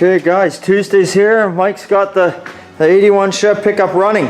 Okay guys, Tuesday's here. Mike's got the 81 Chev pickup running.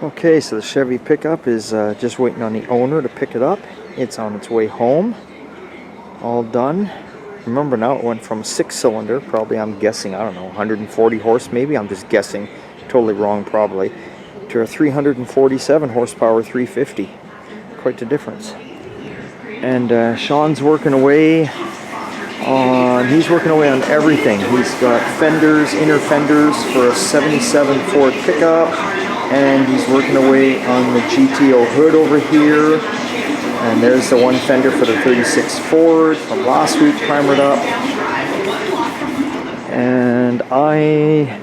Okay, so the Chevy pickup is just waiting on the owner to pick it up. It's on its way home. All done. Remember now it went from a 6-cylinder, probably I'm guessing, I don't know, 140 horse maybe, I'm just guessing, totally wrong probably, to a 347 horsepower 350. Quite the difference. And Shawn's working away on, everything. He's got fenders, inner fenders for a 77 Ford pickup. And he's working away on the GTO hood over here. And there's the one fender for the 36 Ford from last week, primered up. And I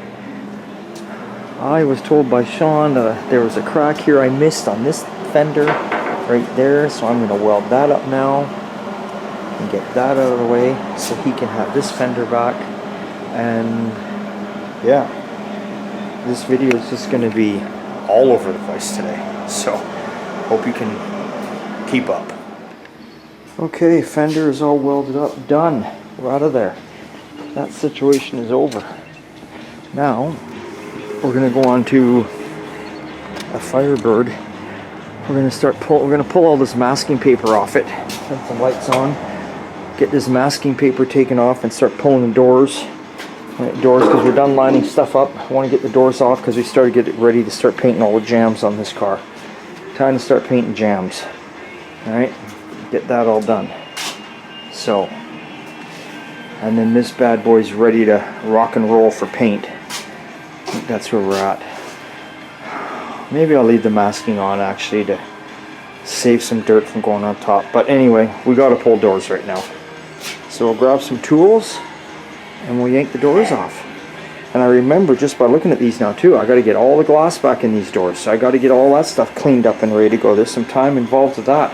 was told by Shawn that there was a crack here I missed on this fender right there. So I'm going to weld that up now and get that out of the way so he can have this fender back. And yeah, this video is just going to be all over the place today, so hope you can keep up. Okay, fender is all welded up, done. We're out of there. That situation is over. Now we're gonna go on to a Firebird. We're gonna pull all this masking paper off it. Turn some lights on. Get this masking paper taken off and start pulling the doors. Doors, because we're done lining stuff up. I want to get the doors off because we started getting ready to start painting all the jams on this car. Time to start painting jams. Alright, get that all done. So, and then this bad boy's ready to rock and roll for paint. I think that's where we're at. Maybe I'll leave the masking on actually to save some dirt from going on top. But anyway, we got to pull doors right now. So we'll grab some tools and we'll yank the doors off. And I remember just by looking at these now too, I got to get all the glass back in these doors. So I got to get all that stuff cleaned up and ready to go. There's some time involved with that.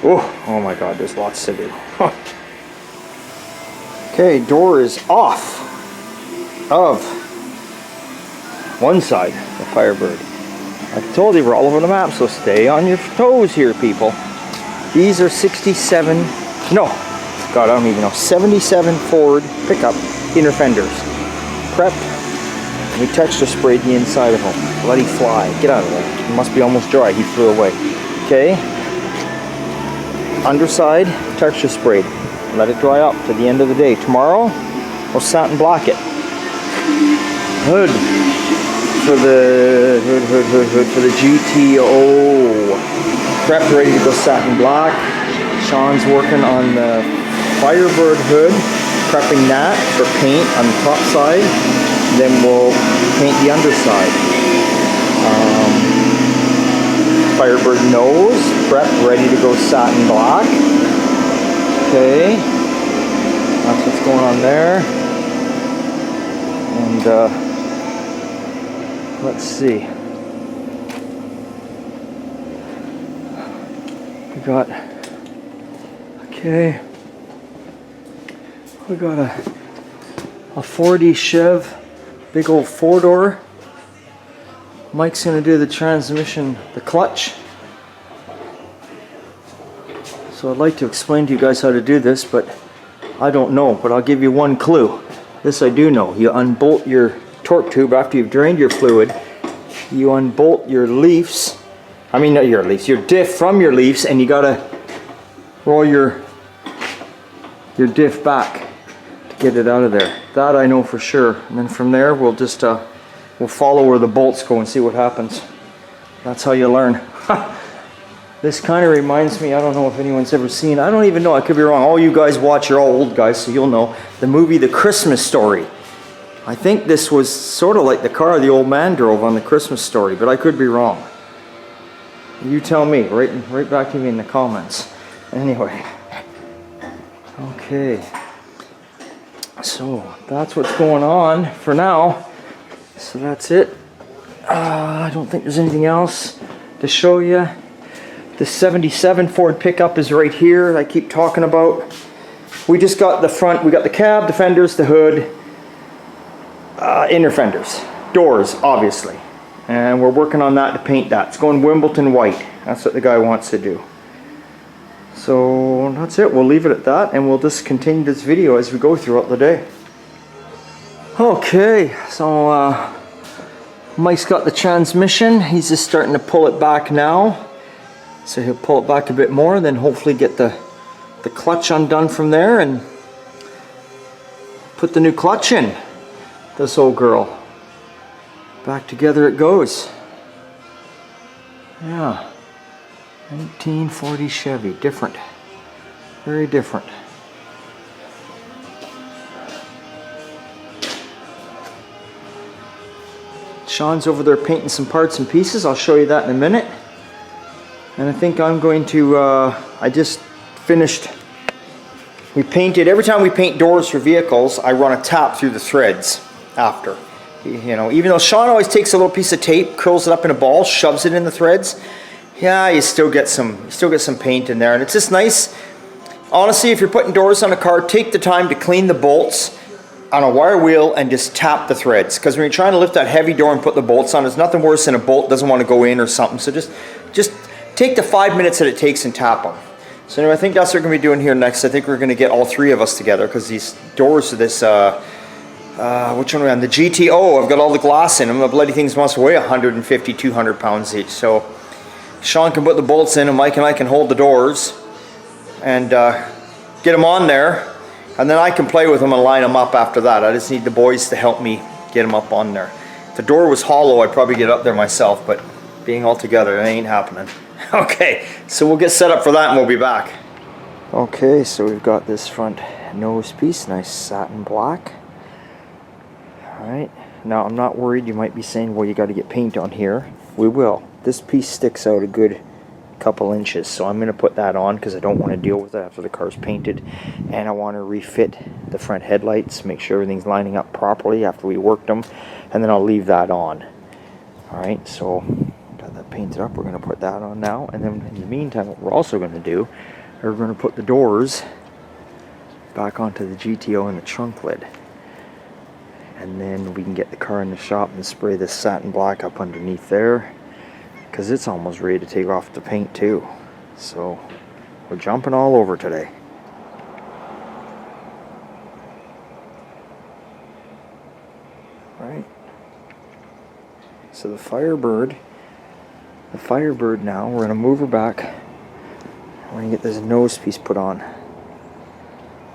Oh my god, there's lots to do. Okay, door is off of one side, the Firebird. I told you we're all over the map, so stay on your toes here, people. These are 67, no, god, I don't even know, 77 Ford pickup inner fenders. Prepped. We texture sprayed the inside of them. Bloody fly. Get out of there. It must be almost dry. He flew away. Okay. Underside, texture sprayed. Let it dry up to the end of the day. Tomorrow, we'll satin block it. Hood. For the hood for the GTO. Prepped, ready to go satin black. Shawn's working on the Firebird hood. Prepping that for paint on the top side, then we'll paint the underside. Firebird nose, prep, ready to go satin black. Okay, that's what's going on there. And let's see. We got, okay. We got a 40 Chev, big old 4-door. Mike's gonna do the transmission, the clutch. So I'd like to explain to you guys how to do this, but I don't know, but I'll give you one clue. This I do know. You unbolt your torque tube after you've drained your fluid. You unbolt your leafs, I mean not your leafs, your diff from your leafs, and you gotta roll your diff back. Get it out of there. That I know for sure. And then from there we'll just we'll follow where the bolts go and see what happens. That's how you learn. This kind of reminds me, I don't know if anyone's ever seen, I don't even know, I could be wrong. All you guys watch, you're all old guys, so you'll know. The movie The Christmas Story. I think this was sort of like the car the old man drove on The Christmas Story, but I could be wrong. You tell me, right back to me in the comments. Anyway. Okay. So, that's what's going on for now. So that's it. I don't think there's anything else to show you. The 77 Ford pickup is right here, I keep talking about. We just got the front, we got the cab, the fenders, the hood, inner fenders, doors, obviously. And we're working on that to paint that. It's going Wimbledon White. That's what the guy wants to do. So that's it, we'll leave it at that, and we'll just continue this video as we go throughout the day. Okay, so Mike's got the transmission. He's just starting to pull it back now. So he'll pull it back a bit more, then hopefully get the clutch undone from there and put the new clutch in. This old girl. Back together it goes. Yeah. 1940 Chevy. Different. Very different. Shawn's over there painting some parts and pieces. I'll show you that in a minute. And I think I'm going to, I just finished, we painted, every time we paint doors for vehicles, I run a tap through the threads after. You know, even though Shawn always takes a little piece of tape, curls it up in a ball, shoves it in the threads, yeah, you still get some paint in there. And it's just nice. Honestly, if you're putting doors on a car, take the time to clean the bolts on a wire wheel and just tap the threads. Because when you're trying to lift that heavy door and put the bolts on, there's nothing worse than a bolt doesn't want to go in or something. So just take the 5 minutes that it takes and tap them. So anyway, I think that's what we're going to be doing here next. I think we're going to get all three of us together because these doors are this, which one are we on? The GTO, I've got all the glass in them. The bloody things must weigh 150, 200 pounds each. So Shawn can put the bolts in and Mike and I can hold the doors and get them on there. And then I can play with them and line them up after that. I just need the boys to help me get them up on there. If the door was hollow, I'd probably get up there myself, but being all together, it ain't happening. Okay, so we'll get set up for that and we'll be back. Okay, so we've got this front nose piece, nice satin black. Alright, now I'm not worried. You might be saying, well, you got to get paint on here. We will. This piece sticks out a good couple inches, so I'm going to put that on because I don't want to deal with it after the car's painted. And I want to refit the front headlights, make sure everything's lining up properly after we worked them, and then I'll leave that on. Alright, so that painted up, we're going to put that on now, and then in the meantime what we're also going to do, we're going to put the doors back onto the GTO and the trunk lid, and then we can get the car in the shop and spray this satin black up underneath there because it's almost ready to take off the paint too. So we're jumping all over today. Right, so the Firebird now, we're going to move her back. We're going to get this nose piece put on.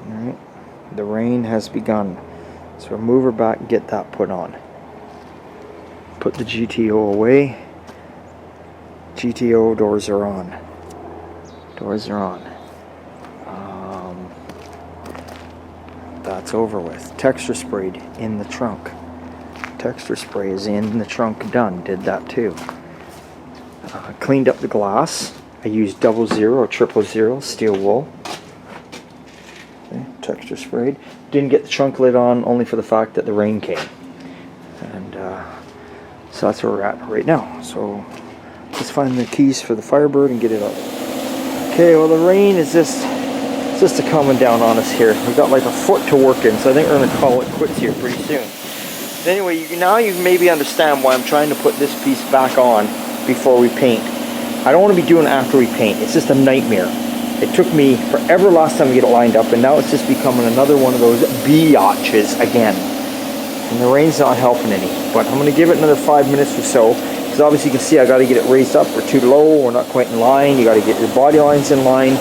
Alright, the rain has begun. So we'll move her back and get that put on. Put the GTO away. GTO doors are on. Doors are on. That's over with. Texture sprayed in the trunk. Texture spray is in the trunk, done. Did that too. Cleaned up the glass. I used 00 or 000 steel wool. Okay, texture sprayed. Didn't get the trunk lid on only for the fact that the rain came. And so that's where we're at right now. So let's find the keys for the Firebird and get it up. Okay, well the rain is just coming down on us here. We've got like a foot to work in, so I think we're going to call it quits here pretty soon. But anyway, now you maybe understand why I'm trying to put this piece back on before we paint. I don't want to be doing it after we paint. It's just a nightmare. It took me forever last time to get it lined up, and now it's just becoming another one of those biatches again. And the rain's not helping any. But I'm going to give it another 5 minutes or so, because obviously you can see I got to get it raised up. We're too low. We're not quite in line. You got to get your body lines in line.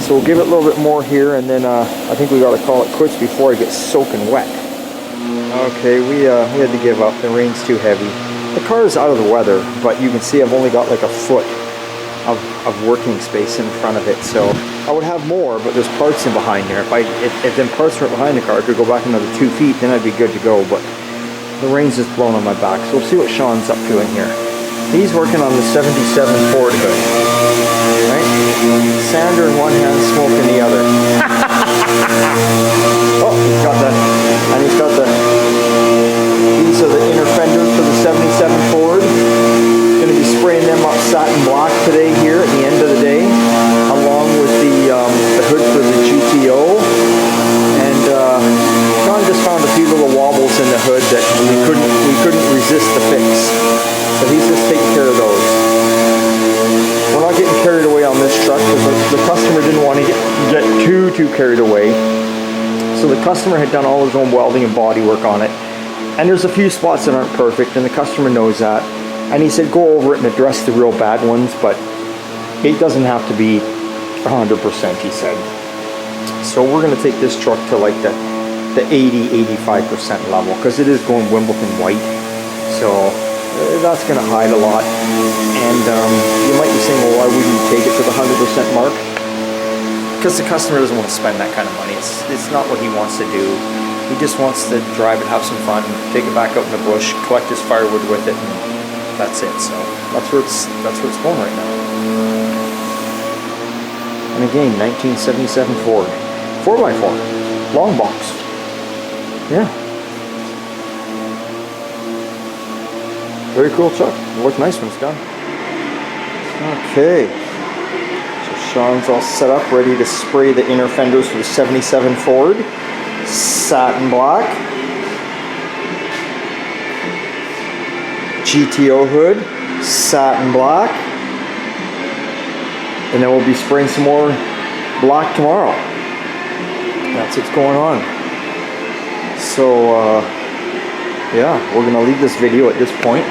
So we'll give it a little bit more here, and then I think we got to call it quits before it gets soaking wet. Okay, we had to give up. The rain's too heavy. The car is out of the weather, but you can see I've only got like a foot of working space in front of it. So I would have more, but there's parts in behind there. If them parts weren't behind the car, I could go back another 2 feet, then I'd be good to go. But the rain's just blowing on my back. So we'll see what Shawn's up to in here. He's working on the 77 Ford hood. Right? Sander in one hand, smoke in the other. Oh, he's got the these are the inner fenders for the 77 Ford. Going to be spraying them up satin black today here at the end of the day, along with the hood for the GTO. And Shawn just found a few little wobbles in the hood that we couldn't resist the fix. So he's just taking care of those. We're not getting carried away on this truck because the customer didn't want to get too carried away. So the customer had done all his own welding and bodywork on it. And there's a few spots that aren't perfect, and the customer knows that. And he said go over it and address the real bad ones, but it doesn't have to be 100%, he said. So we're going to take this truck to like the 80-85% level, because it is going Wimbledon White. So that's going to hide a lot. And you might be saying, well, why wouldn't you take it to the 100% mark? Because the customer doesn't want to spend that kind of money. It's not what he wants to do. He just wants to drive it, have some fun, take it back out in the bush, collect his firewood with it, and that's it. So that's where it's going right now. And again, 1977 Ford, 4x4, long box. Yeah. Very cool truck. It'll look nice when it's done. Okay. So Shawn's all set up, ready to spray the inner fenders for the 77 Ford. Satin black. GTO hood. Satin black. And then we'll be spraying some more black tomorrow. That's what's going on. So, yeah, we're going to leave this video at this point.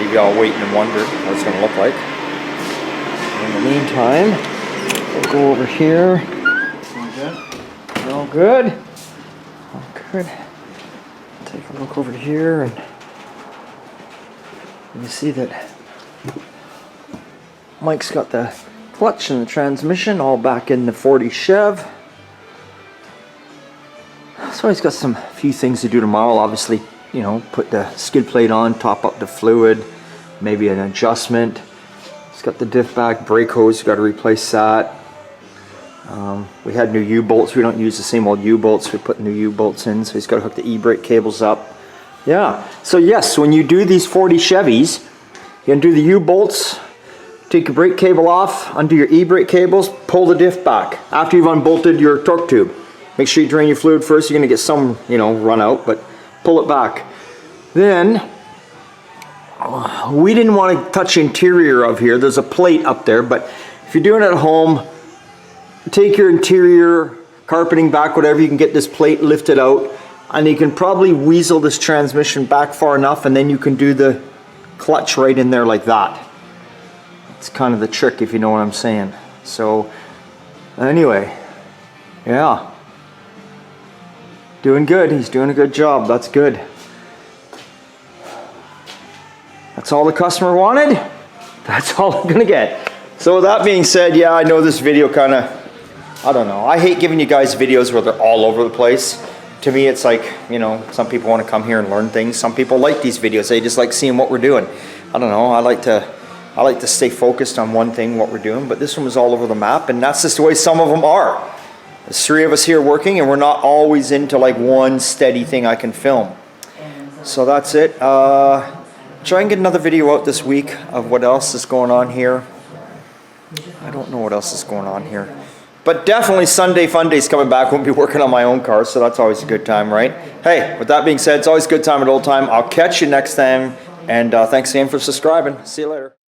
Leave y'all waiting and wondering what it's going to look like. In the meantime, we'll go over here. All good. All good. Take a look over here, and you see that Mike's got the clutch and the transmission all back in the 40 Chev. So he's got some few things to do tomorrow. Obviously, you know, put the skid plate on, top up the fluid, maybe an adjustment. He's got the diff bag brake hose, got to replace that. We had new U-bolts. We don't use the same old U-bolts. We put new U-bolts in, so he's got to hook the e-brake cables up. Yeah, so yes, when you do these 40 Chevys, you undo the U-bolts, take your brake cable off, undo your e-brake cables, pull the diff back. After you've unbolted your torque tube, make sure you drain your fluid first. You're going to get some, you know, run out, but pull it back. Then, we didn't want to touch interior of here. There's a plate up there, but if you're doing it at home, take your interior carpeting back, whatever, you can get this plate lifted out, and you can probably weasel this transmission back far enough, and then you can do the clutch right in there like that. It's kind of the trick, if you know what I'm saying. So anyway, yeah, doing good. He's doing a good job. That's good. That's all the customer wanted. That's all I'm gonna get. So with that being said, yeah, I know this video kind of, I don't know. I hate giving you guys videos where they're all over the place. To me, it's like, you know, some people want to come here and learn things. Some people like these videos. They just like seeing what we're doing. I don't know. I like to stay focused on one thing, what we're doing. But this one was all over the map, and that's just the way some of them are. There's 3 of us here working, and we're not always into like one steady thing I can film. So that's it. Try and get another video out this week of what else is going on here. I don't know what else is going on here. But definitely Sunday Fun Day's coming back. Won't be working on my own car, so that's always a good time, right? Hey, with that being said, it's always a good time at old time. I'll catch you next time, and thanks again for subscribing. See you later.